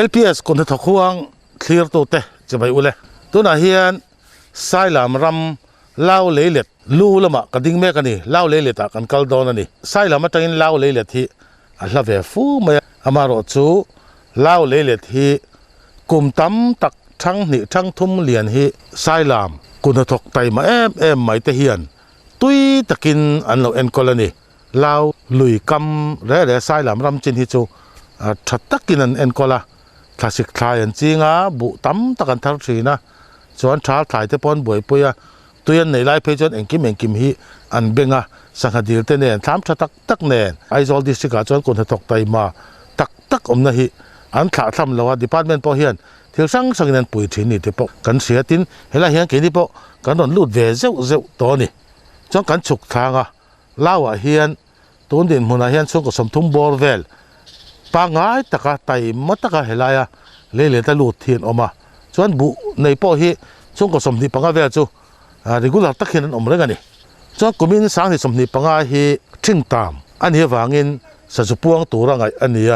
LPS คนทะควงเคลียร์ตัวเตะจะไปอุเลตัวน่ะเฮียนสายลามรำเล่าเล็ดลู่ละมะกระดิ่งแม่กันนี่เล่าเล็ดตากันกัลโดนนี่สายลามะจังเล่าเล็ดที่อัลลาเวฟูมาอามารอจูเล่าเล็ดที่กลุ่มตั้มตักทั้งนี่ทั้งทุ่มเหรียญที่สายลามกุนทกไตมาไม่เตเฮียนตุยตะกินอันเราเอ็นกอลนี่เล่าลุยกำเร่สายลามรำจินฮิจูชัดตะกินอันเอ็นกอลคลาสสิกทายอันจริงบุตั้มตะกันทักษีนะส่วนชาถ่ายเตปอนบ่อยปุยตัวยันในไลฟ์เพจเอ็งกิมฮีอันเบงสังหดีลเตเนนถามชัดตักเนนไอโซลดิสติกาจวนคนทกไตมาตักนะฮิอันขาทำแล้วว่าดิพาร์ตเมนต์พอเฮียนเที่ยวสังเนนปุยทีนี่เตปกันเสียตินเฮล่าเฮียนเกนี่ปกันโดนลูดเวเซลตัวนี่จนกันฉุกทางเล่าเฮียนตัวเด่นมุนเฮียนส่งกับสมทุมบอร์เวลปางง่ายตะกะไตมัตะกะเฮล่าเล่ตะลูดเทียนออกมาจนบุในปอฮีส่งกับสมที่ปังเวลจูดิกุลาตะเขียนอมเรื่องนี้จนกุมินสังที่สมที่ปังฮีทิ้งตามอันนี้วางินสัจพวงตัวร่างอันนี้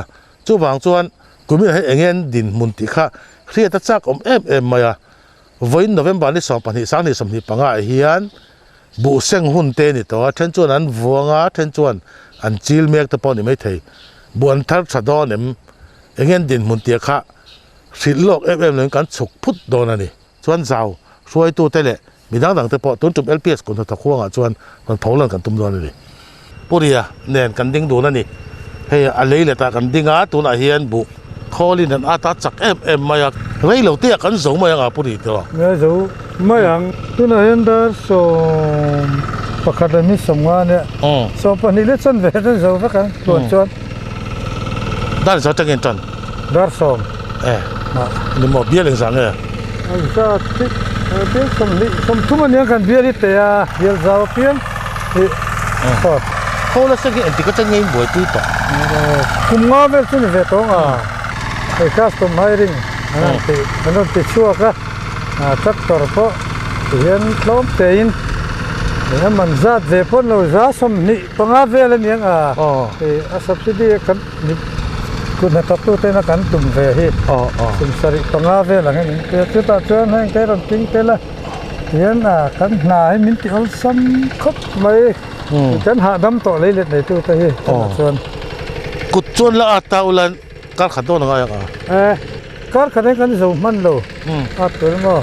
จูวางจวนกุมินให้เงินดินมุนติค่ะเครียดตะจักมาวันโนเวมบาร์นี่2 ปันที่สังที่สมที่ปังเฮียนบุเซงหุ่นเตนี่ตัวเช่นจวนอันวัวเช่นจวนอันจิลเมกตะปอนี่ไม่เทบวนทัดสะดอเนี่ยเงินดินมุนติค่ะสิโลกเลยกันฉุกพุทธโดนนี่จวนเจ้าช่วยตัวเตะมีดังแต่พอต้นจุด LPS คนตะควงจวนมันเผาเรื่องกันตุ้มโดนนี่ปุริยาเนียนกันดิ้งดูนั่นนี่ให้อะไรเลยตากันดิ้งตัวน่ะเฮียนบุคอลินันอาตาจักมาอยากไรเหล่าเตี้ยกันสูงมาอย่างปุริตัวเนี่ยสูงมาอย่างตัวน่ะเห็นได้ส่งประกาศมีส่งมาเนี่ยส่งปนิเลสันเวทส่งสักกันตัวจวนด้านสองจังเงินจนด้านส่งนี่หมอเบี้ยเรื่องสังเอันก็ที่เบี้ยสมทุกมันยังกันเบี้ยที่เตะเบี้ยเจ้าเบี้ยพอเขาละสักอย่างที่ก็จะเงินบ่อยตัวคุมงาเวลสุนเวทงไอ้คัสตอมไฮริงนั่นติดชัวก็จัดต่อพอเห็นคล้อมเตยินเนี่ยมันจัดเวพอนเราจัดสมนี่ปังอาเวลเนี่ยสับสิดีกันคุณนักตัวเต้นกันตุ่มเวฮีตุ่มสริปังอาเวลอะไรนี่คือตาจวนให้แกรำจริงเตละเห็นกันหนาให้มินติอัลซัมครบไหมกันหาดำต่อเลยเลยในตัวเต้จวนกุดจวนละอัตตาอุลันการขัดตัวอะไรการขัดกันสูงมันโลอัตตัวมั้ง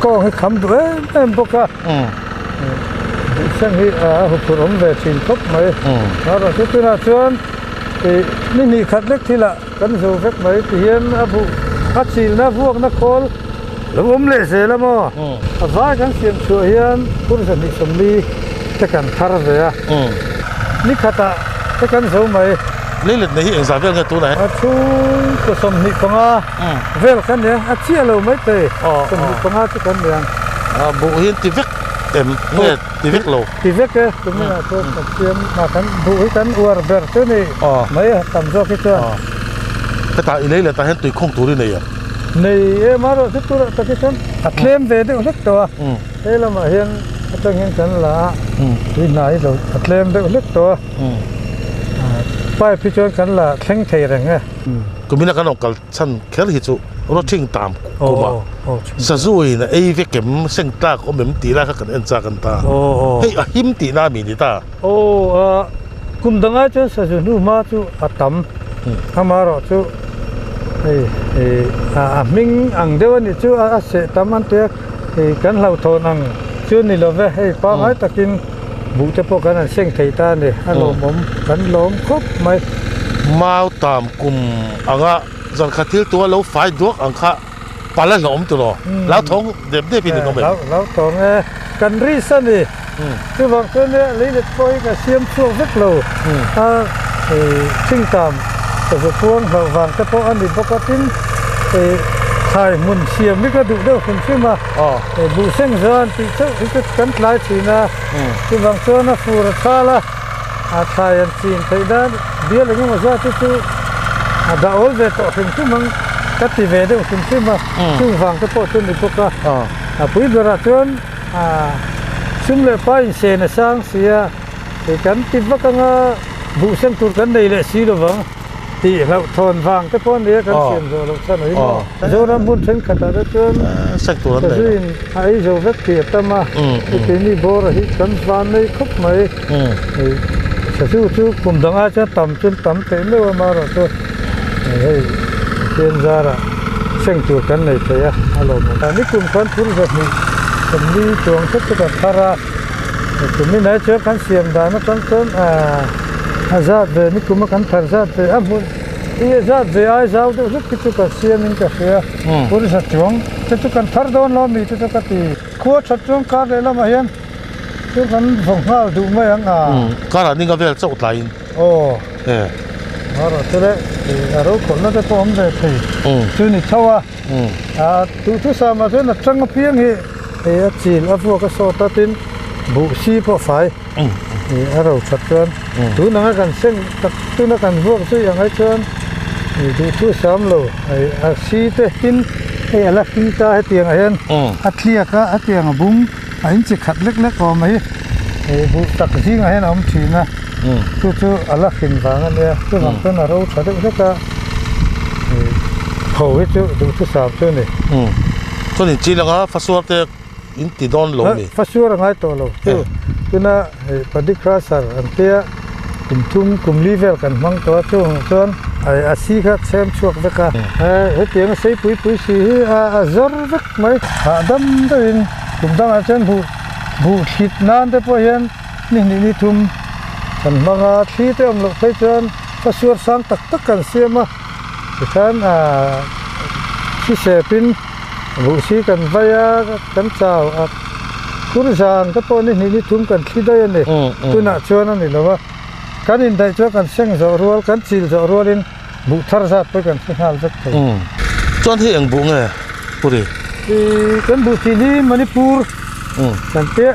ก็ให้คำด้วยเต็มปกะเช่นที่หุบรมเวชินครบไหมเราคิดว่าจวนนี่ขัดเล็กทีละกันสูงเฟกไหมเห็นบุขัดสิลนะพวกนักโคลแล้วผมเลยเสียแล้วมั้งว่ากันเสียงช่วยเห็นผู้สนิทสมลีจะกันทาร์เวียนี่ขัดจะกันสูงไหมนี่เล็ดในที่เองสาวเวลกันตัวไหนช่วยก็สมนิปังเวลกันเนี่ยเชี่ยเราไม่เตะสมนิปังจะกันเนี่ยบุเห็นติเวกเนี่ยติเวกโลติเวกเตรงนี้ตัวเชื่อมมากันบุให้กันอวร์เบอร์ตัวนี้ไม่ทำโซ่คิดว่าแต่ตาอีเล่เลยตาเห็นตัวคงตัวนี่เนี่ยนี่มาเราที่ตัวตะกี้ฉันเคลมเวทีอุลิกตัวเรามาเห็นต้องเห็นกันละที่ไหนเราเคลมเวทีอุลิกตัวไปพิจารณากันละแข่งเทอะไรเงี้ยก็มีนักการออกกันฉันแค่ที่จะรถทิ้งตามกูมาสะดุ้ยนะไอ้เวกเก็บเส้นตาก็เหมือนตีแล้วกันเอ็นจากกันตาเฮ้ยหิมตีหน้ามีดีตากุมดังไงจูสะดุ้ยมาจูอัตมทำมาหรอจูมิงอังเดียวนี่จูเสตมันเตะกันเราโทนังจูนี่เราเว้ให้ป้าให้ตะกินบุจะพวกกันเส้นไทยตาเนี่ยฮัลโหลผมกันล้มครบไหมมาตามกลุ่มอังะจันขัดที่ตัวเราไฟดวกอังคะปลาหลอมตัวแล้วท้องเด็บได้ปีหนึ่งก็ไม่แล้วท้องกันรีสันนี่คือบางคนเนี่ยลิลิตโอยกับเสียมช่วงเล็กโลชิงตามแต่พวกเราวางแต่พวกอันนี้ปกติถ่ายมุนเสียมนี่ก็ดูได้คุณชื่อมาบูเซงจานที่เจ้าที่กันหลายทีนะคือบางส่วนนะฟูร์คาละถ่ายอันซีนไปด้านเดียวเลยว่าจะที่ดาวเวทถึงที่มันกัดที่เวทถึงที่มาซึ่งฟังก็พอจนในพวกก็ปุ๋ยบราชนซึ่งเลยไปเซนช่างเสียกันติดว่ากันบูเซงตัวกันได้เลยสิหรือเปล่า ตีแล้วทนฟังแต่พ้นเดียกันเสียงโซลสันนี่โซนมุนเส้นขัดตะเกิน สักตัวนั้น แต่ เลย ซึ่งไอ้โซเวกเปียตมาที่นี่โบราณกันฟันในคุกไหมจะสู้กลุ่มดังอาจจะต่ำจนต่ำเต็มเลยว่ามาแล้วตัวเฮ้ยเทียนซาระเส้นตัวกันในเสียอารมณ์แต่นี่กลุ่มคนทุนแบบนี้คนนี้จวงชุดกับพาระกลุ่มนี้ไหนเจอกันเสียมได้มาตั้งต้นอาซาดนี่กลุ่มกันทาซาดอ่ะบุญที่อาซาดไอ้ซาดลูกที่ตัวเสียมินกับเสียบุญสัจจงที่ตัวกันทาร์ดอนล้อมีที่ตัวกันที่ขวดสัจจงการเลยละมาเห็นตัวกันส่งข้าวดูไม่ยังการนี่ก็เวลจะอุดไหลโอ้อะไรตัวเล็กเราคนนั้นจะพร้อมเลยที่ตัวนี้ชัวตัวสามาตัวนั้นจังเพียงเหจีนพวกก็โซตัดินบุชีพอไฟเราชัดเจนตัวนั้นกันเส้นตัวนั้นกันพวกตัวอย่างไรเจนตัวสามโลชีเตหินอะไรกินตาให้เตียงเห็นอัดเลียกอัดเตียงบุ้งอันจะขัดเล็กๆออกมาบุตักทิ้งให้น้ำชีนะตัวอะไรกินฟังอันเนี้ยตัวบางตัวเราชัดเจนก็เขาให้ตัวสามตัวนี่ตัวนี้จีนแล้วก็ฟัสวเตอินติดอนลงนี่ฟัสวง่ายตัวเราตัวน่ะปฏิคราสารอันเตี้ยกุมทุ่มกุมลีเวลกันมั่งตัวช่วงส่วนอาศีก็เซมช่วงเวกาเตียงใส่ปุ๋ยสีจอร์เวกไหมดำตัวอินกุมดังอาจารย์บูคิดนานแต่พอเห็นนี่ทุ่มกันมังอาชีเต็มลงไปจนฟัสวสังตักกันเสียมาฉันที่เสพินบุษีกันไปกันเจ้าคุณจางแต่พอนี่ทุ่มกันคิดได้ยังไงตัวน่ะชวนนั่นนี่หรอวะกันอินได้ช่วยกันเซ็งจอรัวกันชิลจอรัวลินบุทารสัตไปกันสิฮาลจักไปจนที่เองบุ้งไงปุริกันบุษีนี่มณิปูร์กันเตะ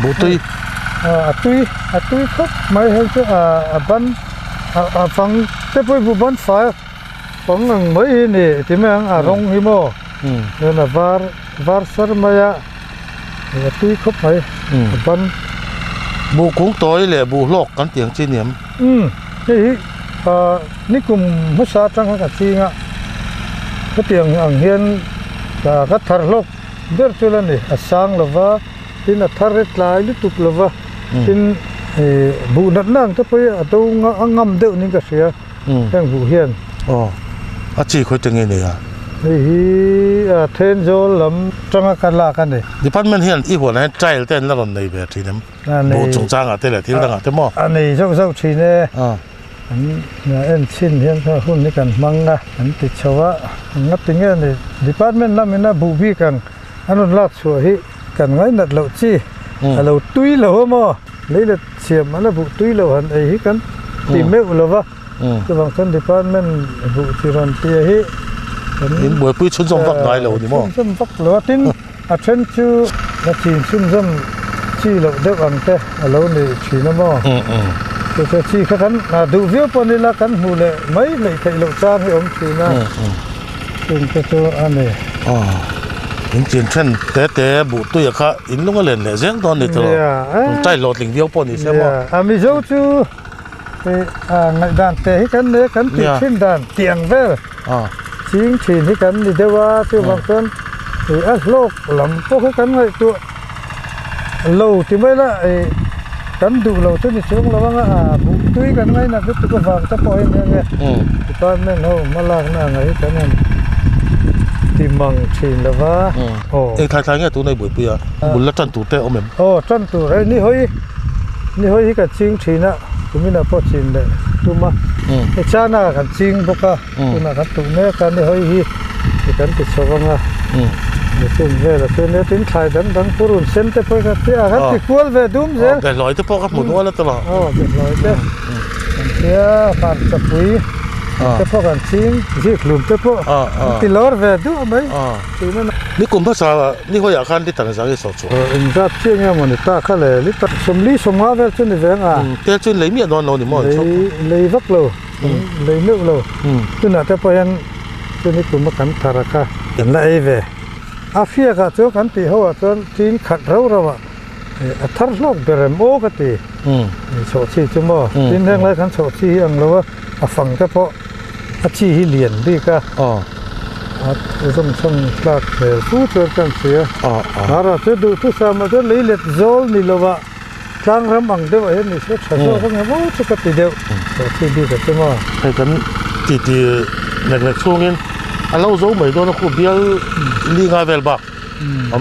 บุตุยตุยครับไม่เห็นจะบันฟังแต่พอบุบันไฟฟังไม่นี่ที่แม่งรงหิมะเนี่ยนะวาร์สร์มายาตุยครับไปบันบุกงตัวเลยบุโลกกันเตียงจีเนียมนี่กลุ่มมุสาจังกับจีงะก็เตียงอังเฮียนก็ทาร์โลกเดือดจุลันนี่สังลวะที่น่ะทาร์ตลายลุตุกลวะที่บุนัดนั่งถ้าไปตัวงำเดือดนี่ก็เสียแห่งบุเฮียนอาจีคุยจังไงเนี่ยเทนโจลำจังกันลากันเลยดิพันมันเฮียนอีหัวนั้นใจเต้นแล้วมันในแบบที่นั้นบุจงจ้างเต้นเลยที่ตั้งแต่หม้ออันนี้เจ้าชีเนี่ยอันนี้เอ็นชินเฮียนเขาหุ่นนี่กันมังนะอันติดชาวะงับติงเงี้ยนี่ดิพันมันนั่นมันน่าบูบีกันอันนั้นลากชัวร์ฮิกันไงนัดเหล่าจีเหล่าตุยเหล่าหม้อเลยเด็ดเสียมอันนั้นบุตุยเหล่าหันไอ้ฮิกันตีเมฆเหล่าวะก็บางคนดิพันมันบุจิรันเตียฮินี่บวยปุ้ยชุนจงฟักได้เหล่านี่มั้งชุนฟักเหล่าทิ้งเช่นชื่อนักจีนชุนจงจีเหล่าเด็กอังเตะเหล่านี่ชีน้ำมั้งตัวชีขันดูวิวปนิลากันหูเลยไม่เลยใครเหล่าจ้างให้อมชีนะเป็นตัวอันนี้อินจีนเช่นแต่บุตุยค่ะอินลุงก็เล่นเลยเสียงตอนนี้ตลอดใจโหลดลิงวิวปนิใช่ไหมมีเจ้าชูในด่านเตะให้กันเนี่ยกันติดขึ้นด่านเตียงเวลชิงฉีนให้กันนี่เดี๋ยวว่าตัวบางคนโลกหลำพวกให้กันไว้ตัวโลที่ไม่ละกันดูโลตัวนี้ช่วงระวังบุตุยกันไงนะก็ตัวฟังจะปล่อยยังไงตอนนั้นเขามาลากหน้าไงกันนั่นที่มังชินแล้วว่าทายๆเนี่ยตัวในบุยเปียบุญละจันตูเตะเอาเหม็นจันตูไอ้นี่เฮ้ยกับชิงฉีนะตัวนี้น่ะพอชินเลยตัวมาไอ้ชาหน้ากันชิงพวกตัวน่ะกันตัวเนี้ยกันนี่เฮ้ยกันติดสว่างซึ่งเวลาเนี่ยทิ้งขายดังๆผู้รุ่นเส้นแต่พอกันที่อาหารที่ควรเวดุมเสียแต่ลอยแต่พอกับหมุนว่าแล้วตลอดเป็นลอยแต่เสียผ่านกับปุ๋ยแต่พอกันชิงที่กลุ่มแต่พอที่ลอยเวดุมไหมนี่กลุ่มภาษานี่เขาอยากขันที่ต่างชาติสอนชัวอินจัดเชี่ยงเนี่ยมันตาเขาเลยลิตรสมลีสมมาเวลชนในเวงแต่ชนเลยมีนอนนี่มั้งเลยวักโลเลยนึกโลตัวน่ะแต่พอยังตัวนี้กลุ่มกันทาราคาเห็นละไอเวอาเฟียก็เจอกันตีหัวจนจีนขัดเราว่าทาร์โลกเบรมโอกติโฉชีจุ่มจีนแดงไรกันโฉชีอังเราว่าฟังแต่พอ อาชีฮิเลียนดีก็ อ๋อ som klart futur kan se อ๋อ nara te du tu sama te leilet zol ni lova tlang ram ang de wa ni se chaso ko ne bo che ka ti de so ti di ka te ma ให้กันตีๆเล็กๆช่วงนี้เราโจ้ไม่โดนคู่เบี้ยลีงาเวลบัก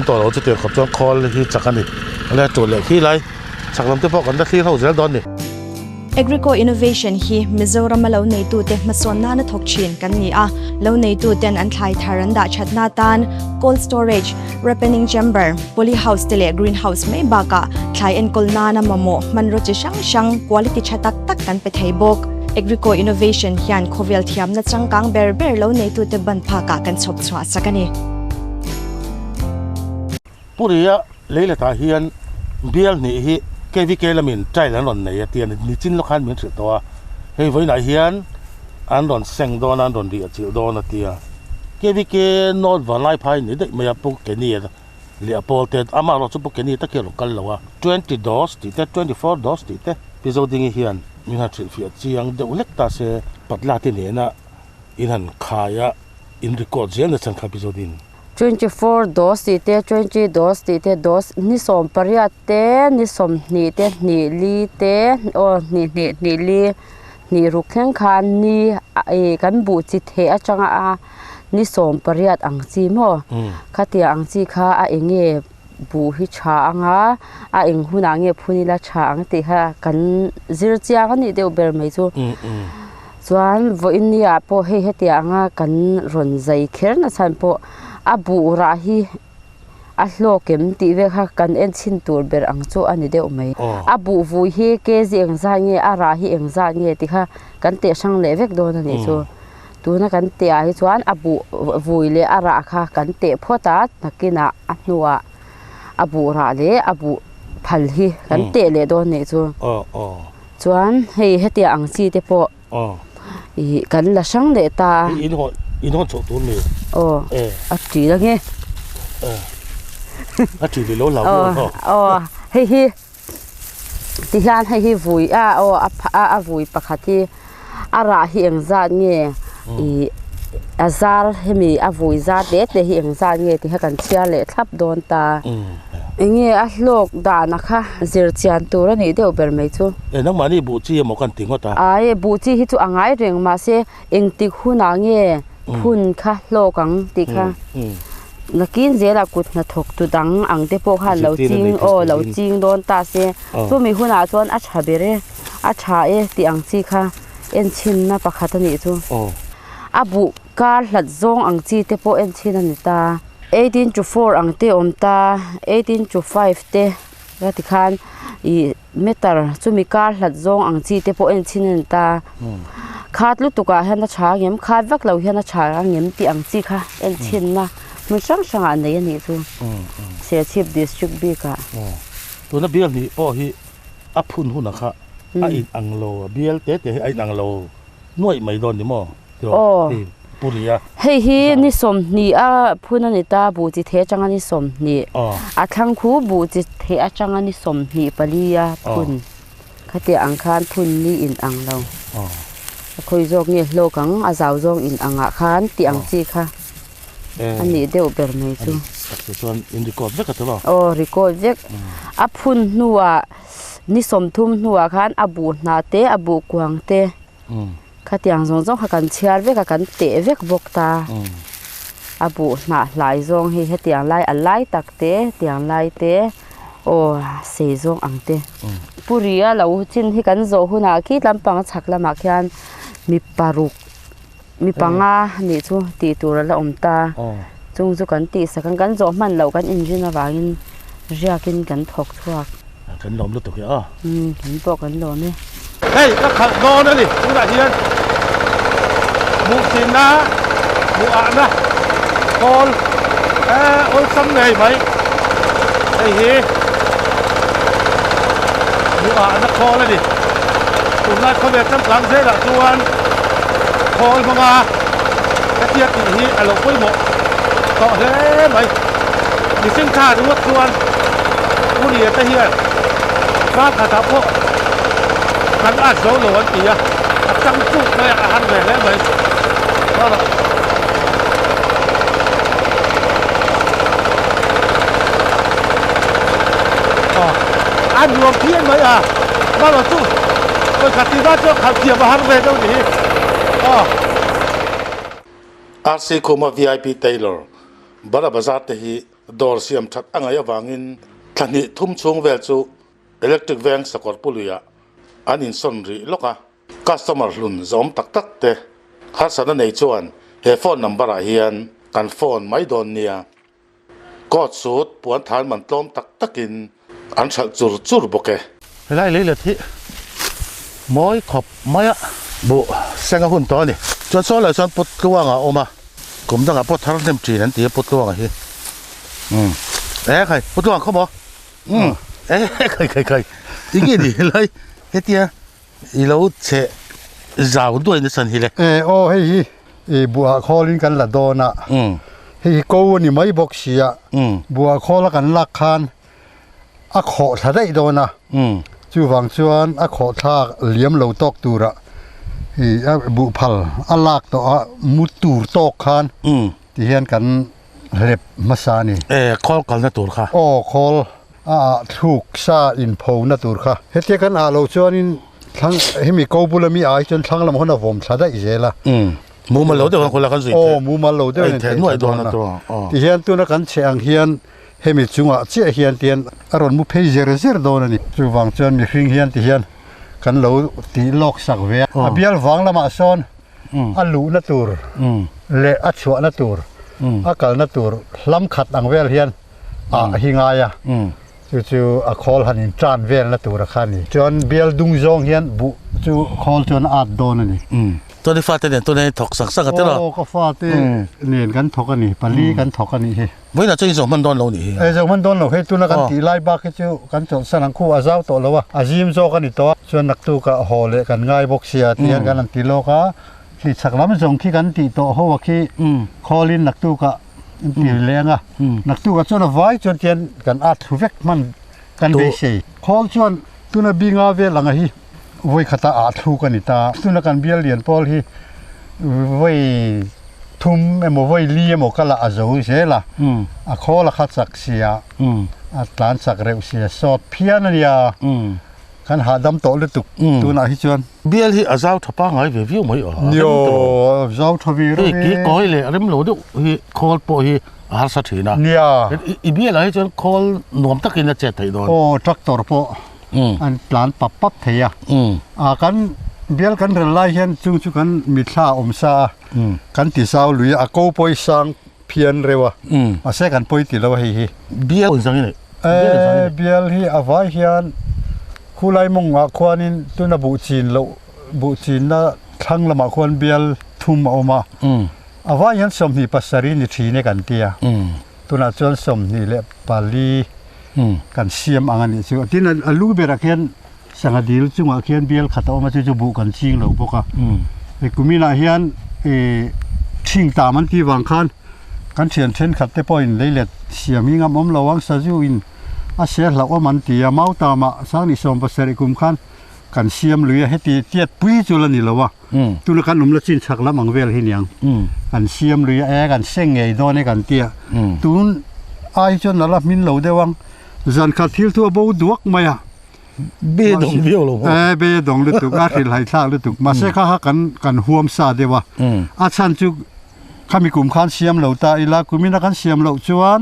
ต่อเราจะเตียขับจนคอลที่จักกันนี่แล้วโจทย์เลยที่ไรสักลำที่พอกันได้ที่เขาจะดอนนี่ Agrico Innovation hi Mizoram lo nei tu te mason na thok chin kan ni a lo nei tu ten an thlai tharan da chatna tan cold storage ripening chamber poly house tele greenhouse mai ba ka thlai en kol na na mamo man ro chi shang quality chatak tak kan pe thei bok Agrico Innovation hian khovel thiam na changkang ber lo nei tu te ban pha ka kan chop chwa sakani ปุริยะเลยละตาเฮียนเบี้ยนี่ฮิแกวิเกลมินใจแล้วหล่อนไหนเตียนนี่จิ้นลูกค้าเหมือนสุดตัวเฮ้ยไว้ไหนเฮียนอันหล่อนเซงโดนอันหล่อนดีจิโดนเตียแกวิเกนอดวันไล่พายนี่ได้ไม่ยาปุกแกนี่เหลียโปลเตดอามาเราจะปุกแกนี่ตะเกียบกันแล้วว่า20 dose ติเต24 dose ติเตพิโซดิ้งเฮียนมีหัดสิฟิจียังเดวเล็กตาเสปัดลาที่เนี่ยนะอินหันขายะอินรีคอร์ดเจนในสังคมพิโซดิ้ง24 dose te 20 dose te dose ni som paria te ni som ni te ni li te o ni li ni rukhen khan ni kan bu chi the achanga a ni som pariat ang chi mo khatia ang chi kha a enge bu hi cha anga a eng huna nge phunila cha ang ti ha kan zir chia kan ni deu ber mai chu chuan vo inia po he hetia anga kan ron zai kher na chan po abu ra hi a hlokem ti ve kha kan en chin tur ber ang chu ani deu mai abu vui hi ke jeng za nge ara hi eng za nge ti kha kan te sang le vek don ani chu tu na kan te ai chuan abu vui le ara kha kan te phota nakina anuwa abu ra le abu phal hi kan te le don ne chu chuan hei hetia ang chi te po i kan la sang le ta in hot so tu mi a ti la nge a ti lo la hi ti han hi vui a vui pakhati ara hi eng za nge i azar hemi a vui za te hi eng za nge ti ha kan chia le thlap don ta enge a hlok da na kha zir chian tur ani deu ber mai chu nang mani bu chi mo kan ting ta ai bu chi hi chu angai reng ma se eng ti khuna nge phun kha lokang ti kha nakin zela kut na thok tu dang ang te po kha lo ching don ta se chu mi huna chon a chabere a cha e ti ang chi kha en chin na pakhat ani chu abu kar hlat zong ang chi te po en chin ani ta 18 to 4 ang te om ta 18 to 5 te ra ti khan i meter chu mi kar hlat zong ang chi te po en chin ani ta khat lu tuka hen na cha ngem khat vak lo hen na cha ngem ti ang chi kha en chin na mun sang an nei ani chu se chief district bi ka tu na bial ni po hi a phun hu na kha a in ang lo bial te ai ang lo noi mai don ni mo ti puria hi ni som ni a phun ani ta bu chi the chang ani som ni a thang khu bu chi the a chang ani som ni palia phun khati ang khan phun ni in ang lo khoi jok nge hlokang a zaw jong in anga khan ti ang chi kha ani deu ber mai chu chuan in record vek ta ba record vek a phun nuwa ni som thum nuwa khan abu na te abu kwang te khatiang jong kha kan chiar vek kan te vek bok ta abu na lai jong hi hetiang lai alai tak te tiang lai te se jong ang te puria lo chin hi kan zo huna ki lampang chaklama khian mi paruk mi panga ni chu ti tur la omta chung chu kan ti sakan kan zo man lo kan engine awangin riakin kan thok thuak kan lom lu tu ya kan po kan lo ne hey ka kha no na ni tu da hian mu sin na mu a na kol ol sam nei mai hey hi mu a na kol la ni tu na ko be tam lang se la chuan kol manga ka tiat ni hi a lo poi mo to he mai ni sing tha du chuan u ni ta hian ka kha ta po kan a zo lo an ti a จังจุกเลยอาหารแหล่เลย าละอันรวมเพียนไหมอ่ะบ้านเราตู้คนขัดที่บ้านเจ้าขัดเกียร์มาหันเวรตรงนี้RC Kuma VIP Taylor บาราบาซาเตฮีดอร์เซียมชัดอ่างไอ้วางินทันนี้ทุ่มชงเวลจูอิเล็กทริกแวงสกอร์ปุลุยะอันอินซอนรีลูกะคัสตอมเมอร์ลุนจอมตักเตฮัสซันในจวนเฮฟอนนัมบาร์เฮียนกันฟอนไม่โดนเนียกอดสูดปวนฐานมันต้มตักกินอันฉันจูร์บกเกไล่เลยที่มอยขบไม่อะบุเซงหุ่นตัวนี่จวนโซ่เลยจวนปุดกวางอ่ะออกมากลุ่มตั้งแต่ปุดทางเต็มจีนั่นตีปุดกวางอ่ะฮีใครปุดกวางเขาบอกใครจริงดิเลยเฮียอีเราเชะราวด้วยในสันฮีเลยโอ้เฮ้ยบัวคอลินกันละโดนะเฮ้ยกูนี่ไม่บอกเสียบัวคอละกันลักคานอะขอถ้าได้โดนะจู่ฟังชวนอะขอทากเหลี่ยมเหลาตอกตูระบุพัลอะลากตัวมุตูตอกคานที่เห็นกันเล็บมาซานี่คอลกันนะตูค่ะโอ้คอลถูกซาอินโพนะตูค่ะเฮ็ดกันเราชวนทั้งให้มีกูบุลมีจนทั้งลำคนน่ะผมถ้าได้เจละมูมาเหลาเดียวกันคนละกันสิมูมาเหลาเดียวกันแทนหน่วยตัวนะตัวที่เห็นตัวนั้นกันเชียงเฮียนให้มีจุงเจียเฮียนเตียนอารมณ์มุเพย์เจริญโดนนี่จู่ฟังชวนมีฟิงเฮียนที่เฮียนกันเหลาตีลอกสักเวียเบียลฟังละมาซอนอัลลูนัตูร์เลอัชวนัตูร์อักลนัตูร์ล้ำขัดอังเวลเฮียนหิงายจู่คอลหันจานเวลนัตูร์ขันนี่จนเบียลดุงจงเฮียนบุจู่คอลจนอัดโดนนี่ตัวนี้ฟาเตเนี่ยตัวนี้ถกสักกันเท่าไหร่ก็ฟาเตเนี่ยกันถกกันนี่ปลีกันถกกันนี่เฮ้ไม่น่าจะยิ่งส่งมันโดนเราหนิส่งมันโดนเราเฮ้ตัวนั้นกันตีไล่บ้าก็จู่กันจนสนังคู่อาเจ้าตัวแล้ววะอาจิมโจกันนี่ตัวส่วนนักตู้ก็โหเลยกันง่ายบกเสียเตียนกันตีโลกะที่สักล้ำส่งขี้กันตีโตหัวขี้คอลินนักตู้ก็ตีแรงอ่ะนักตู้ก็จนไว้จนเตียนกันอัดทุเวกมันกันเบสีคอลจนตัวนั้นบิงอาเวลังฮีไว้ขัดอาทุกันนี่ตาตัวนั้นกันเบียเลียนพอลฮีไว้ทุ่มไว้เลี้ยมก็ละอาจูเสียละขอละขัดสักเสียหลานสักเร็วเสียสอดเพี้ยนนี่ยขันหาดำโตเลยตุกตัวน่ะที่ชวนเบียที่อาเจ้าทับป้าไงวิวไม่อ๋อโย่เจ้าทวีรู้กี่ก้อยเลยอะไรไม่รู้ด้วยคอลปอยอาร์สัตย์นะเนี่ยอีเบียอะไรจนคอลหนุ่มตะกินจะเจ็ดไทยโดนโอ้ทรัคเตอร์ปออันหลานปับเทียกันเบียลกันเรื่องไรเห็นจุงกันมีท่าอมซากันติดสาวหรือกูปอยสังเพียนเร็วเสกันปอยติดแล้วเฮ้เบียลสังนี่เบียลที่อวัยเฮียนคู่ไล่มงว่าควานินตัวน่ะบุจีนแล้วบุจีนน่ะทั้งละมาควรเบียลทุ่มออกมาอวัยเฮียนสมนิปัสสรินิทีในกันเตียตัวน่ะจนสมนิเลปาลีกันเสียมอันนี้ซึ่งที่นั่นลูกเบรักเฮียนสังกัดดีจึงว่าเฮียนเบียลขัดออกมาจะบุกันชิงแล้วพวกอ่ะกูมีน่ะเฮียนชิงตามันที่วางคันกันเชียนเช่นขัดแต่ปอยเลยเล็ดเสียมีงามอมระวังซาจูอินอาเซียนเราว่ามันตีเมาตามาสร้างนิสมภาษากุมขันกันเสียมหรือให้ตีเทียดปุ้ยจุลนี่แล้ววะตุลกันหนุ่มละจินชักละมังเวลเฮียงกันเสียมหรือกันเส้งไงโดนในกันเตียตุนไอจนนั่นละมินเหลาได้วังจันขัดทิลตัวบูดวกไหมอ่ะเบี้ยดงเบี้ยวลงเบี้ยดงเลยตุกอาทิลไหลซาเลยตุกมาเสกข้ากันห่วมซาเดวะอาชันจุข้ามีกลุ่มขันเสียมเหลาตาอีลากุมินักขันเสียมเหลาจวน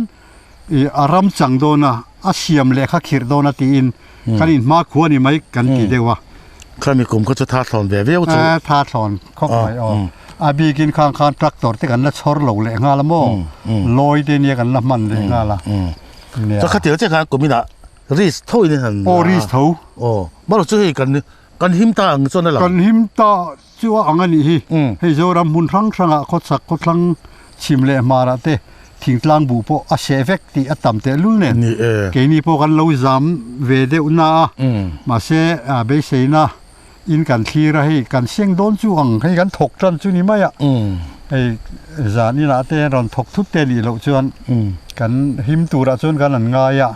อารมณ์จังโดนะอาเสียมเลขาขีดโดนตีอินกันอินมาขวนี่ไม่กันกี่เดียววะข้ามีกลุ่มเขาจะท่าถอนแบบเบี้ยวจุท่าถอนเข้าไปอาบีกินข้างทรัคเตอร์ที่กันละชอร์เหลาเลยงาละโม่ลอยเดนี่กันละมันเลยงาละจะขัดเดี๋ยวจะการกลุ่มนี้นะรีสเท่านี้หันรีสเท่าเมื่อเราจะให้กันหิมตาอังส่วนนั่นหรอกันหิมตาชื่อว่าอังนี้ให้โจรำมุนทั้งสังะขดสักขดทั้งชิมเลมาระเตทิ้งกลางบุปผอาเชฟเวกที่อัตมเตลุนเนี่ยเกนี่พวกกันเราจำเวเดอุนามาเสเบเซนะอินกันทีระให้กันเสียงโดนจวงให้กันถกจันจุนี่ไม่อะไอ้จานี่นะเตรอนถกทุบเตลีเราจวนกันหิมตูระจวนกันหลังง่ายอะ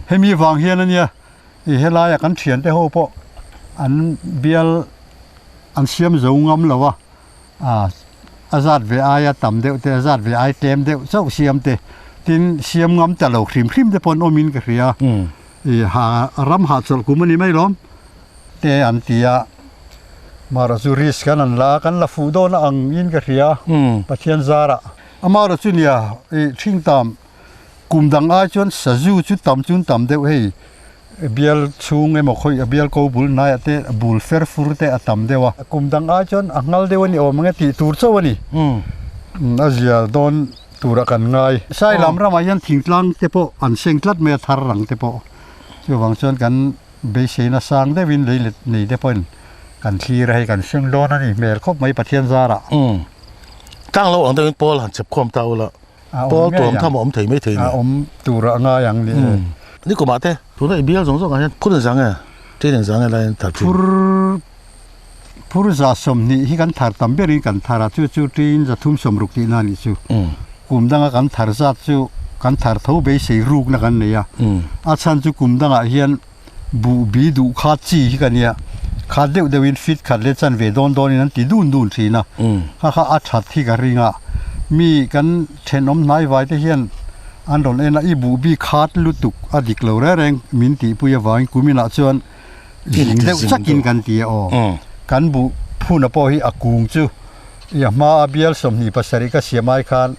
ให้มีวางเฮียนั่นเนี่ยเฮลายกันเฉียนเตโฮพออันเบียลอันเสียมจงงำแล้ววะ azat ve aya tam deuh te azat ve ai tem deuh chau siam te tin siam ngam ta lo khrim te pon omin ka ria i ha ram ha chol kumani mai lom te an tia mara chu ris kan an la fu do na ang in ka ria pathian zara amara chu nia i thing tam kumdang a chon saju chu tam deuh hei bial chung emo khoi bial ko bul na ate bul fer fur te atam dewa kumdang a chon angal dewani o mange ti tur chawani azia don tura kan ngai sai lam rama yan thingtlang te po an sengtlat me thar rang te po chu wang chon kan be seina sang de win leilet nei de pon kan thi rai kan seng don ani mel khop mai pathian zara tang lo ang den pol han chep khom tau la pol tom tham om thei mai thei ni om tura nga yang ni ni ko ma te tu na bial zong zong an phun sang a te den sang a lai ta pur za som ni hi kan thar tam beri kan thara chu tin za thum som ruk ti na ni chu kumdanga kan thar za chu kan thar tho be sei ruk na kan ne ya a chan chu kumdanga hian bu bi du kha chi hi kan ya kha deu de win fit khat le chan ve don in an ti dun thi na kha a that thi ka ringa mi kan thenom nai vai te hian an ron ena i bu bi khat lutuk adik lo reng min ti puya wain kumina chuan jing deu sakin kan ti o kan bu phuna po hi akung chu ya ma bial som ni pasari ka siamai khan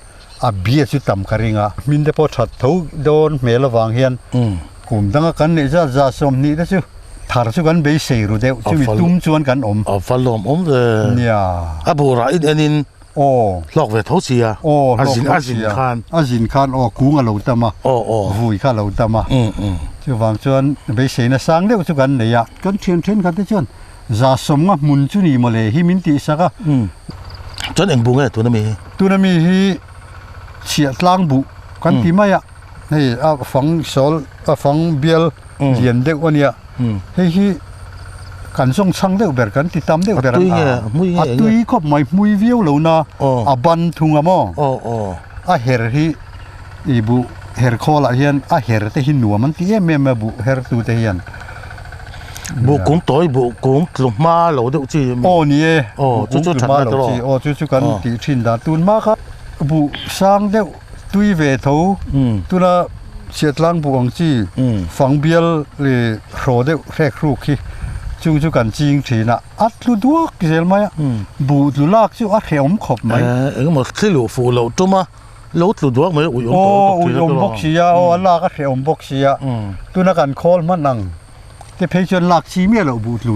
a bia chu tam karinga min de po that tho don mela wang hian kum danga kan ne za som ni da chu thar chu kan be sei ru deu chu mi tum chuan kan om a falom om de nia abura in lok ve tho sia azin khan kung a lo tama vui kha lo tama chu wang chuan be sei na sang deu chu kan ne ya kan thian khan te chuan za som nga mun chu ni mole hi min ti saka chon eng bunga tu na mi hi chia tlang bu kan ti maya hei a fang sol a fang bial lian deu ania hei hi kan song chang deu ber kan ti tam deu ber a tui khop mai mui viu lo na a ban thunga mo a her hi i bu her khola hian a her te hin nuam an ti em bu her tu te hian bu kung toi bu kung tluma lo de chi ni chu thama lo chi chu kan ti thin da tun ma kha bu sang de tui ve tho tuna siatlang bu ang chi fang bial le ro de rek ru khi chu kan jing thina at lu duak zel mai bu lu lak chu a kheom khop mai mo thlu fu lo tuma lo tlu duak mai u yom bok sia ala ka kheom bok sia tuna kan khol man nang te phei chuan lak chi me lo bu lu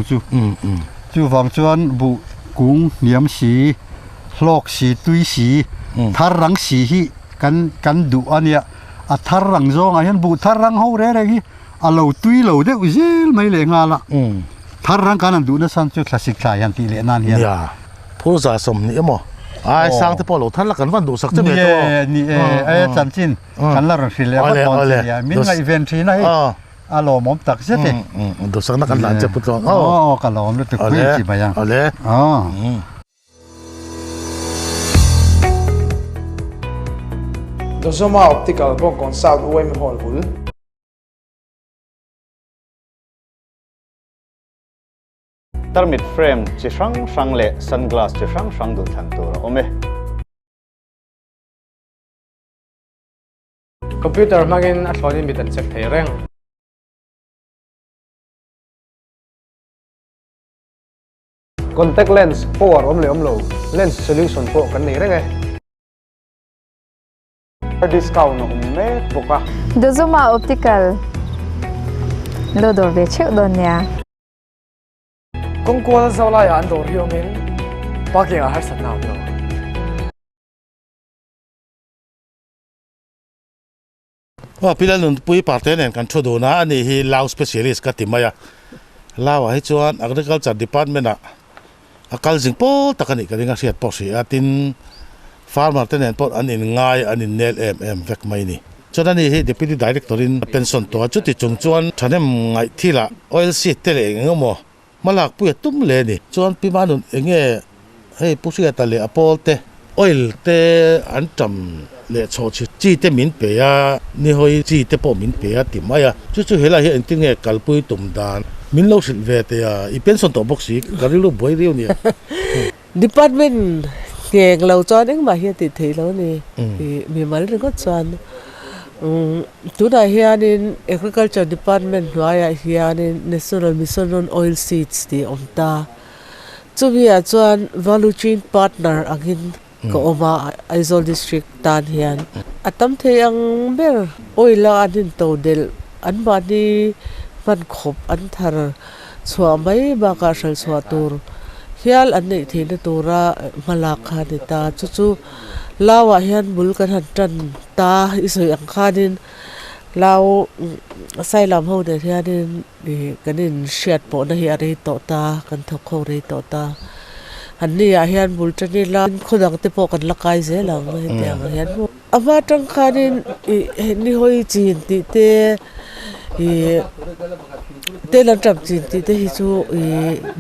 chu wang chuan bu kung niam si hlok si tui si thar rang si hi kan du ania a thar rang zong a hian bu thar rang ho re hi a lo tui lo de zel mai le nga la thar rang kan du na san chu classic thai han ti le nan hian ya phu za som ni mo ai sang te polo thar la kan van du sak che me to ni chan chin kan la ron fil le ko ya min nga event thi na hi alo mom tak se te do sang na kan lan che putong ka lom le te kui chi ba yang ale Dozoma Optical Bongkong South Uem Hall Hul Termit frame chi sang le sunglass chi sang du than tur ome Computer magin athlonin bitan check thei reng Contact lens power omlo lens solution po kan nei reng discount no me poka Dozoma Optical Lodor ve cheu don ya Kung kuala zawla ya andor hiongin paking a har sat naw no pilan nun pui parte nen kan thodo na ani hi law specialist ka timaya law hi chuan agriculture department a kal jing po takani ka ringa siat po si atin farmer tenen pot an in ngai an in nel vek mai ni chonani hi deputy director in pension to chuti chungchuan thanem ngai thila oil seed tele ngomo malak pu tum le ni chuan pi manun enge hei pusia ta le apolte oil te an tam le cho chi te min pe ya ni hoi chi te po min pe ya ti maya chu hela hi entinge kalpui tum dan min lo sil ve te ya I pension to boxi garilu boi riu ni department ngeng lo chuan eng ma hi ti thei lo ni mi mal ring ko chuan tu da hianin agriculture department hnuaiah hianin national mission on oil seeds ti omta chuvia chuan value chain partner angin ko oma Aizawl district tan hian atam thei ang ber oila anin to del an ba ni man khop an thar chwa mai ba ka sal chwa tur hial an nei theina tura malakha ni ta chu lawa hian bul kan han tan ta isoi ang khanin law sailam ho de hianin kanin shet po na hi ari to ta kan thok kho re to ta han ni a hian bul tani la khudang te po kan lakai ze lang he tiang hian ama tang khanin ni hoi chin ti te telan tap chin ti te hi chu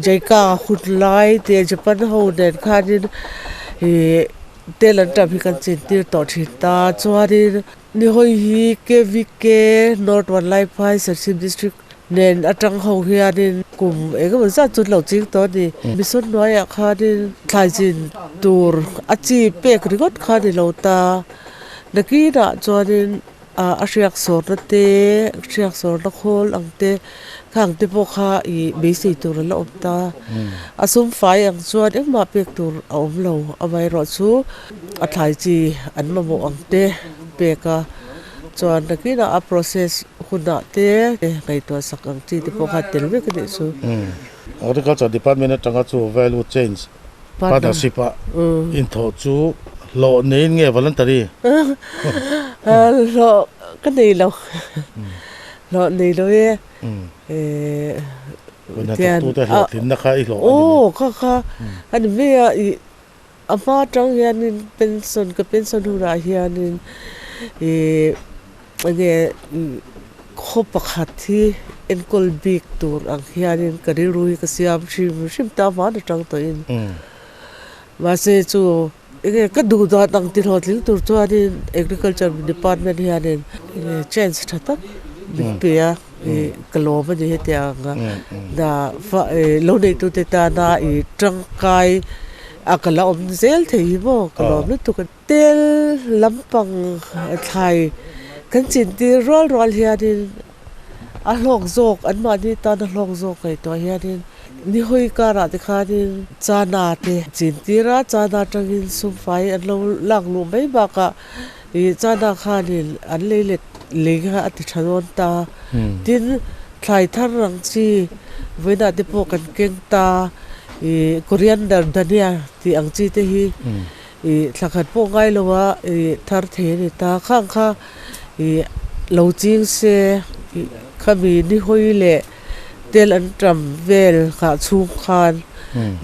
jaika khudlai te japan ho den khanin telan tap hi kan chin tir to thita chuarin ni hoi hi kvk north wildlife fire service district nen atang ho hianin kum ega sa chut lo ching to ni bisun noya khanin thaijin tur achi pek rigot khani lo ta nakina chuanin a riak sor te riak sor na khol angte khang te po kha I besi tur la opta asum fai ang chuan eng ma pek tur om lo awai ro chu a thai chi an ma mo angte peka chuan nakina a process khuna te ngai to sakang chi te po kha tel ve ka de su agriculture department atanga chu value change partnership in tho chu lo nei nge voluntary lo ka nei lo lo nei lo e tian tu te tin na kha I lo kha an ve ama tang hianin pension ka pension hura hianin age khopakhat hi enkol big tur ang hianin karirui ka siam shim ta ma na tang to in ma se chu ege ka du da tang ti hotling tur chuanin agriculture department hianin change thatak bipia kaloma ni hetianga da lo nei tu te ta na tangkai akala om zel thei bo kalom lu tu ka tel lampang thai kan chin ti rol hianin a hlok zok an ma ni ta na hlok zok kai to hianin ni hoi ka ra te khanin chana te chin ti ra chana tangin sum fai an lo lang lu mai ba ka chana khanin an leilet lenga ati thanon ta tin thlai thar rang chi voina te po kan keng ta coriander dania ti ang chi te hi thlakhat po ngai lowa thar the ni ta khang kha lo ching se khami ni hoile tel an tram vel kha chung khan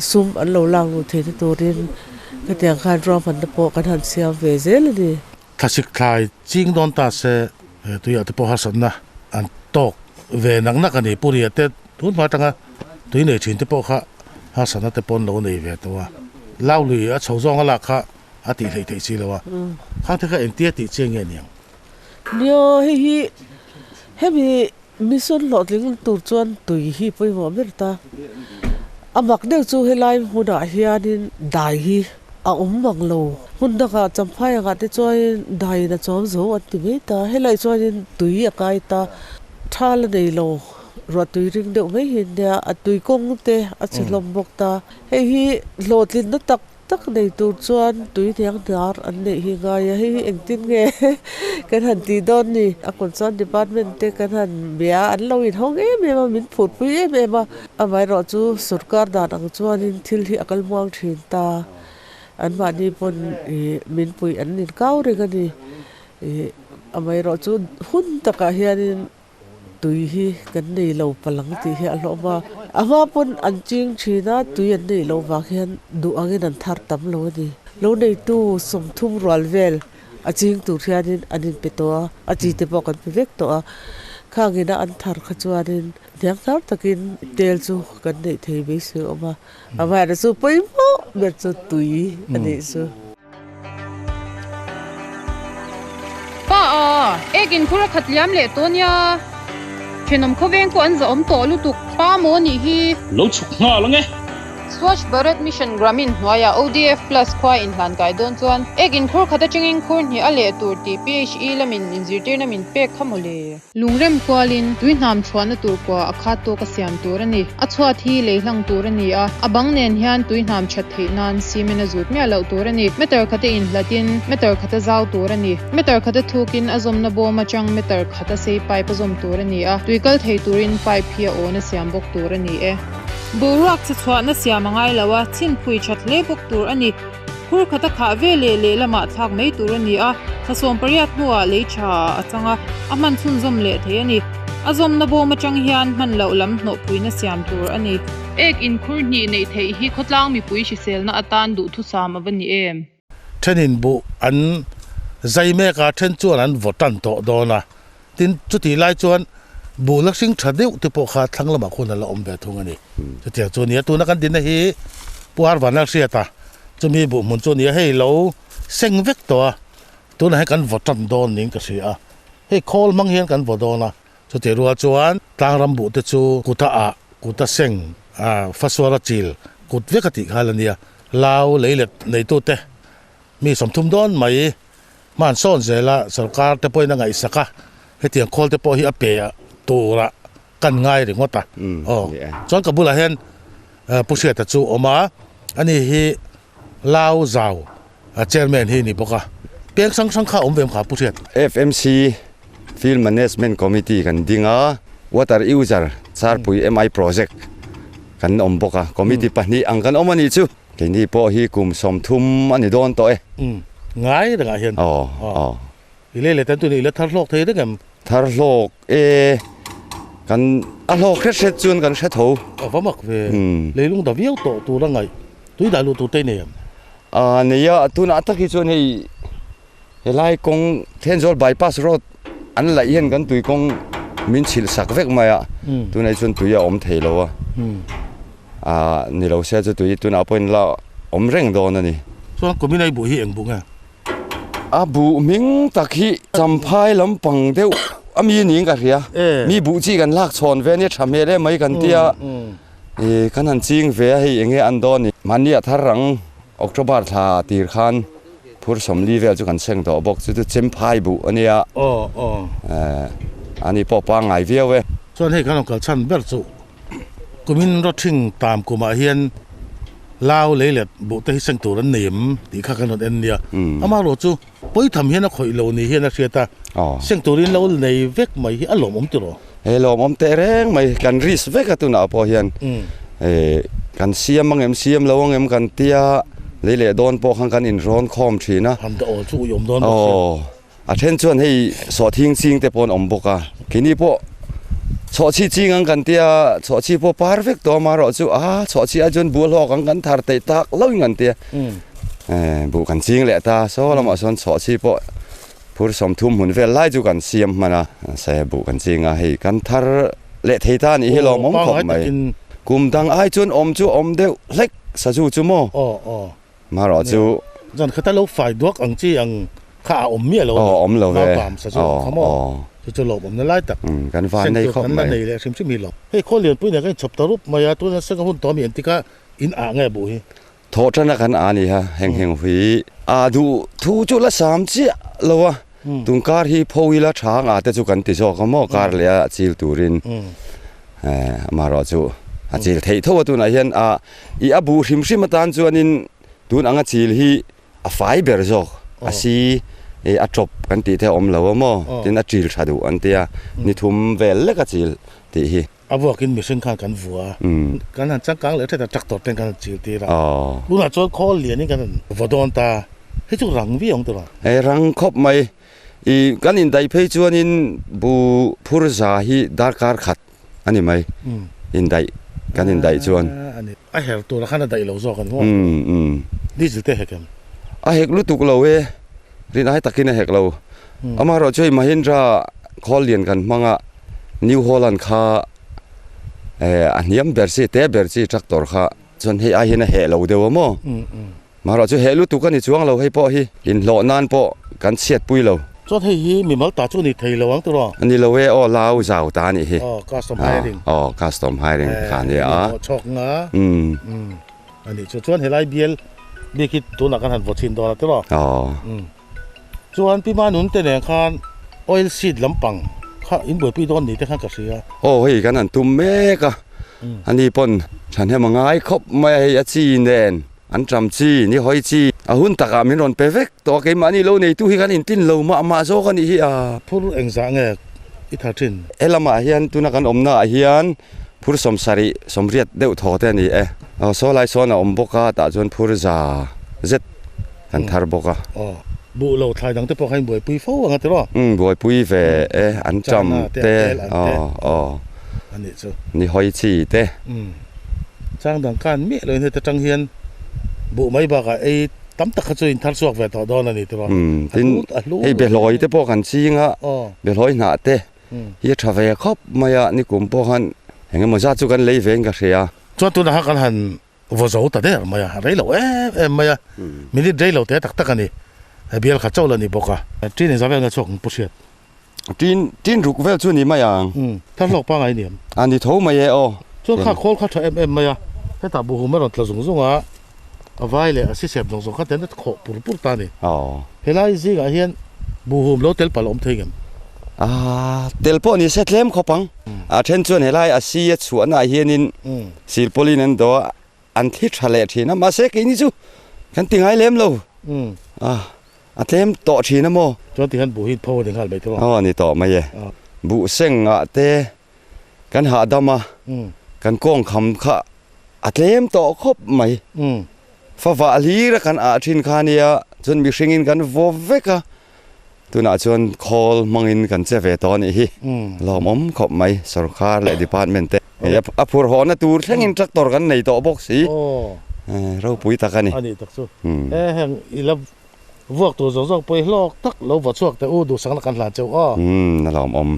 sum an lo lang lu the turin ka tiang khan ro phan te po kan han siam ve zel ni thasik thai ching don ta se tu ya te po ha san na an tok ve nang na kani puri te tun ma tanga tu nei chin te po kha ha san te pon lo nei ve to wa lau lui a chho zong ala kha ati lei thei chi lo wa khang te kha en ti ti cheng nge niang nio hi hemi mission lotling tur chuan tui hi poi mo berta amak de chu helai huna hianin dai hi a mang lo hunda ka champhai ga te choi dai na chom zo ati me ta helai chuanin tui a kai ta thal nei lo ro tui ring de me hin dia atui kong te a chilom bok ta hi lotlin na tak tak nei tur chuan tui thiang dar an nei hi ga ya hi engtin nge kan han ti don ni a concern department te kan han bia an lo in hong me ma min phut pui me ma amai ro chu sarkar da ang chuan in thil hi akal muang thin ta an ma ni pon min pui an nin kau re ga ni amai ro chu hun taka hianin tui hi kan nei lo palang ti hi a lo ma ama pon an ching thina tui an nei lo wa hian du angin an thar tam lo ni lo nei tu som thum rwal vel a ching tu hianin anin pe to a chi te pokan pe vek to khangina an thar kha chuanin diang thar takin tel chu kan nei thei be su ama ama ra su poi mo ber chu tui ani su pa egin khura khatliam le tonya chenom khoveng ko an za om to lu tuk pa mo ni hi lo chuk nga lo nge Swatch Bharat Mission Gramin Hnuaya ODF Plus khwa in hlan kai don chuan egin khur khata chingin khur ni ale tur ti PHE lamin inzirtir namin pek khamole lungrem kwalin tuinam chhuana tur kwa akha to ka siam tur ani achhuat hi leihlang tur ani a abang nen hian tuinam that theinan simena zut me alo tur ani meter khata in latin meter khata zaw tur ani meter khata thukin azom na bo machang meter khata sei pipe azom tur ani a tuikal thei turin pipe hi ona siam bok tur ani e Burak chhuat na siam angai lawa chin phui that le bok tur ani khur khata kha vele le lama thak mei tur ani a khasom pariat nuwa leicha achanga aman chun zom le the ani azom na bo machang hian man lo lam no pui na siam tur ani ek in khur ni nei thei hi khotlang mi pui shi sel na atan du thu sam avani em thenin bu an zaime ka then chuan an votan to dona tin chuti lai chuan bu laksing thadeu te po kha thanglama khona la ombe thungani chutia chunia tuna kan din hi puar wanak siata chumi bu mun chunia hei lo sengvek to tuna he kan votan don ning ka sia hei khol mang hian kan vodona chuti ruwa chuan tangram bu te chu kuta a kuta seng faswara chil kutvekati khalania lao leilet nei tu te mi somthum don mai man son zela sarkar te poina ngai saka hetiang khol te po hi ape tura kan ngai ringota chon kabula hen pusia ta chu oma ani hi lao zaw chairman hi ni boka peng sang sang kha omvem kha pusia FMC Field Management Committee kan dinga water user sarpui MI project kan omboka committee pani angkan omani chu kini po hi kum somthum ani don to e ngai da hian ile le tan tu ni le thar lok thei de gam thar lok kan a lok khet chun kan khe tho vamak ve leilung da viau to tu la ngai tui da lu tu te ne ne ya tu na ta ki chun he lai kong Thenjol bypass road an la yen kan tui kong min chil sak vek ma ya tu nai chun tu ya om thei lo ni lo se chu tu tu na point la om reng don ani so ko mi nai bu hi eng bu nga bu ming takhi champhai lampang deu ami ning ka ria mi bu chi kan lak chon ve ni thame le mai kan tia kan han ching ve hi enge an don ni mania tharang October tha tir khan phur somli ve chu kan seng do bok chu tu champhai bu ania ani po pa ngai ve we chon he kan kal chan ber chu kumin ro thing tam kuma hian lao leilet bu te seng tur an nem ti kha kan en nia ama ro chu poi tham hian a khoi lo ni hian a siata seng turin lo nei vek mai hi alom om tiro he lom om te reng mai kan ris vek atuna po hian kan siam mangem siam lawangem kan tia leile don po khang kan in ron khom thina ham da chu yom don a then chuan hei so thing ching te pon om boka kini po cho chi chingang kan tia cho chi po perfect to ma ro chu cho chi a jon bu lo kan thar te tak lo ngan tia bu kan ching le ta so lama son cho chi po phur som thum hun vel lai chu kan siam mana se bu kan chinga hei kan thar le thei ta ni hi lo mom khop mai kum dang ai chun om chu om deu lek sa chu chu mo ma ro chu jan khata lo fai duak ang chi ang kha om mi lo om lo ve sa chu khamo chu lo om na lai tak kan van nei khop mai nei le sim mi lo hei khol lian pui na kan chop tarup maya tu na sa hun to mi antika in a nge bu hi tho chana kan ani ha heng hui du thu chu la sam chi lo wa tung kar hi phowila thang te chu kan ti zo ka mo kar le chil turin ma ro chu a chil thei tho tu na hian i abu hrim hrim tan chuanin tun anga chil hi a fiber zo a si a top kan ti the om lo mo tin a chil thadu an tia ni thum vel le ka chil ti hi avokin mission khan kan vua kan han changkang le theta tractor ten kan chil ti ra lu na chol khol lian ni kan vodon ta he chu rang vi ong to ra rang khop mai i kan in dai phei chuanin bu phur za hi darkar khat ani mai in dai kan in dai chuan ani a her to la khana dai lo zo kan mo diesel te hekam a hek lu tuk lo we rin ai takin a hek lo ama ro choi Mahindra khol lian kan manga New Holland kha aniam bersi te bersi tractor kha chon he a hin a he lo dewa mo ma ro chu he lu tu kan ni chuang lo hei po hi in lo nan po kan siat pui lo chot hei hi mi mal ta chu ni thei lo ang to ro ani lo we lao zau ta ni hi custom hiring custom hiring khan ya chok nga อันนี้ชวนเฮลายเบียลเบียคิดตัวนักกันหันวอชินดอลตลอด อ๋อ ชวนพี่มาหนุนแต่เนี่ยคันออยล์ซีดลำปังข้าอินบ่พี่ดอนนี่แต่ข้างกระเสีย โอ้เฮ้ยกันนั่นตุ้มเมกะอันนี้ปนฉันให้มาง่ายครบไม่ให้จีแน่นอันจำจีนี่หอยจีหุ่นตะกามินรอนเปเวกตัวเกมานี่โลนี่ตู้ฮิกันอินตินโลมาโซกันอีอ่ะพูดเองสังเงอิทาจินเอลมาเฮียนตุนักันอมนาเฮียนพูดสมสารีสมเรียดเดือดทอแต่นี่โซไลโซนอมบกาตาจนพูดจาเจ็ดกันทาร์บกาบุโลไทยดังแต่พอให้บ่อยปุยโฟว่าตลอดบ่อยปุยเวอันจำเตอันนี้จ้ะนี่หอยจีเตจ้างดังการเมียเลยแต่จังเฮียนบุไม่บอกไอ้ตั้มตะขจุนทันสวกเวทอดอนนี่ตลอดตินไอ้เบลอยแต่พอกันจีงะเบลอยหนาเตเฮียทเวครบมายานี่กุมพอกันเห็นมันจะจุกันเลยเวงกันเสียจวนตัวนักกันหันวอร์ตเด้มายาไรเหล่ามายามินิไรเหล่าแต่ตักกันนี่เบียร์ข้าเจ้าเลยนี่บอกว่าจีนจะเป็นกระชกผู้เชี่ยวจีนรุกเวลช่วงนี้มาอย่างท่านหลอกป้าไงเนี่ยอันนี้โทมาเยอช่วงข้าโคลข้าถอยมายาแต่ตาบุหุไม่รอดกระสุนส่งอ่ะเอาไว้เลยสิเสพส่งข้าเต้นขบปุ๊บตานี่เฮลัยสิกะเฮียนบุหุมโลเตลปลอมเทียมเตลปอนี่เสร็จเล่มเขาปังเช่นชวนเฮลัยสิชวนเฮียนินสิลปอลินันตัวอันที่ทะเลที่นั่นมาเสกนี่จูกันติงไอเล่มเราอันเล่มต่อทีนะโมจวนที่หันบุหินโพถึงหันไปตัวนี่ต่อมาเยบุเซ็งเตกันหาดามากันก้องคำข้าอัดเล่มต่อครบไหมฟ้าลีระกันชินคานียจนมีสิ่งกันวอเวกะตัวน่าจน call มังอินกันเจเวตอนนี้ลอมครบไหมสรคาและดีพาร์ตเมนต์อัพหัวหอนะตูร์ทั้งอินทรัคตอร์กันในต่อบ็อกซี่เราปุยตะกันนี่อันนี้ตักสู้แห่งอีลับวอกตัวสองไปลอกตักเราวัดช่วงแต่ดูสังกันหลานเจ้านั่นลอม